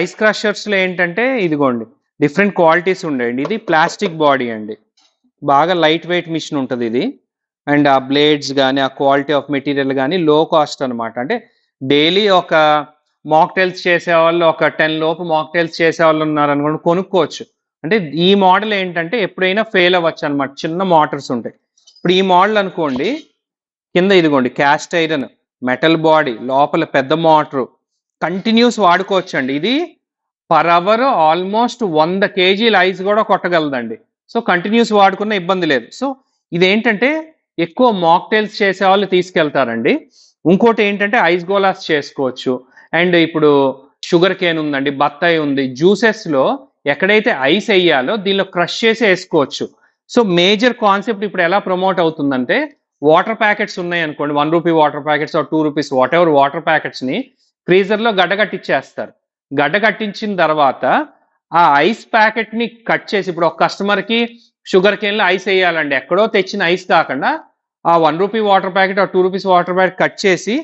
Ice క్రషర్స్లో ఏంటంటే ఇదిగోండి different qualities ఉండేయండి. ఇది ప్లాస్టిక్ బాడీ అండి, బాగా లైట్ వెయిట్ మిషన్ ఉంటుంది ఇది. అండ్ ఆ బ్లేడ్స్ కానీ ఆ క్వాలిటీ ఆఫ్ మెటీరియల్ కానీ లో కాస్ట్ అనమాట. అంటే డైలీ ఒక మాక్టైల్స్ చేసేవాళ్ళు ఒక 10 లోపు మాక్టైల్స్ చేసేవాళ్ళు ఉన్నారనుకోండి, కొనుక్కోవచ్చు. అంటే ఈ మోడల్ ఏంటంటే ఎప్పుడైనా ఫెయిల్ అవ్వచ్చు అనమాట, చిన్న మోటార్స్ ఉంటాయి. ఇప్పుడు ఈ మోడల్ అనుకోండి, కింద ఇదిగోండి క్యాస్ట్ ఐరన్ మెటల్ బాడీ, లోపల పెద్ద మోటారు, కంటిన్యూస్ వాడుకోవచ్చు అండి. ఇది per hour almost 100 kg ice కూడా కొట్టగలదండి. సో కంటిన్యూస్ వాడుకున్న ఇబ్బంది లేదు. సో ఇదేంటంటే ఎక్కువ మాక్టైల్స్ చేసే వాళ్ళు తీసుకెళ్తారండి. ఇంకోటి ఏంటంటే ఐస్ గోలాస్ చేసుకోవచ్చు. అండ్ ఇప్పుడు షుగర్ కేన్ ఉందండి, బత్తాయి ఉంది, జ్యూసెస్లో ఎక్కడైతే ఐస్ వేయాలో దీనిలో క్రష్ చేసి వేసుకోవచ్చు. సో మేజర్ కాన్సెప్ట్ ఇప్పుడు ఎలా ప్రమోట్ అవుతుందంటే, వాటర్ ప్యాకెట్స్ ఉన్నాయి అనుకోండి, 1 rupee water packets or 2 rupees whatever water ప్యాకెట్స్ని ఫ్రీజర్లో గడ్డగట్టిచ్చేస్తారు. గడ్డగట్టించిన తర్వాత ఆ ఐస్ ప్యాకెట్ని కట్ చేసి, ఇప్పుడు ఒక కస్టమర్కి షుగర్ కేన్లో ఐస్ వేయాలండి, ఎక్కడో తెచ్చిన ఐస్ కాకుండా ఆ 1 రూపీ వాటర్ ప్యాకెట్ ఆ 2 రూపీస్ వాటర్ ప్యాకెట్ కట్ చేసి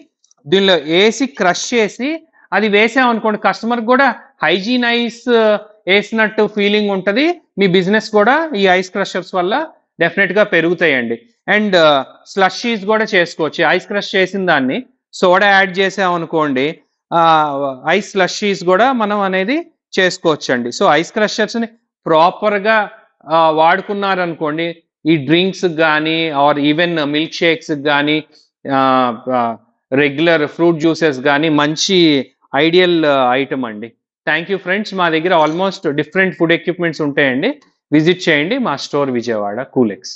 దీనిలో వేసి క్రష్ చేసి అది వేసామనుకోండి, కస్టమర్ కూడా హైజీన్ ఐస్ వేసినట్టు ఫీలింగ్ ఉంటుంది. మీ బిజినెస్ కూడా ఈ ఐస్ క్రషర్స్ వల్ల డెఫినెట్గా పెరుగుతాయండి. అండ్ స్లషీస్ కూడా చేసుకోవచ్చు. ఐస్ క్రష్ చేసిన దాన్ని సోడా యాడ్ చేసామనుకోండి, ఐస్ స్లషీస్ కూడా మనం అనేది చేసుకోవచ్చు అండి. సో ఐస్ క్రషర్స్ని ప్రాపర్గా వాడుకున్నారనుకోండి, ఈ డ్రింక్స్ కానీ ఆర్ ఈవెన్ మిల్క్ షేక్స్ కానీ రెగ్యులర్ ఫ్రూట్ జ్యూసెస్ కానీ మంచి ఐడియల్ ఐటమ్ అండి. Thank you friends. మా దగ్గర ఆల్మోస్ట్ డిఫరెంట్ ఫుడ్ ఎక్విప్మెంట్స్ ఉంటాయండి. విజిట్ చేయండి మా స్టోర్ విజయవాడ కూలెక్స్.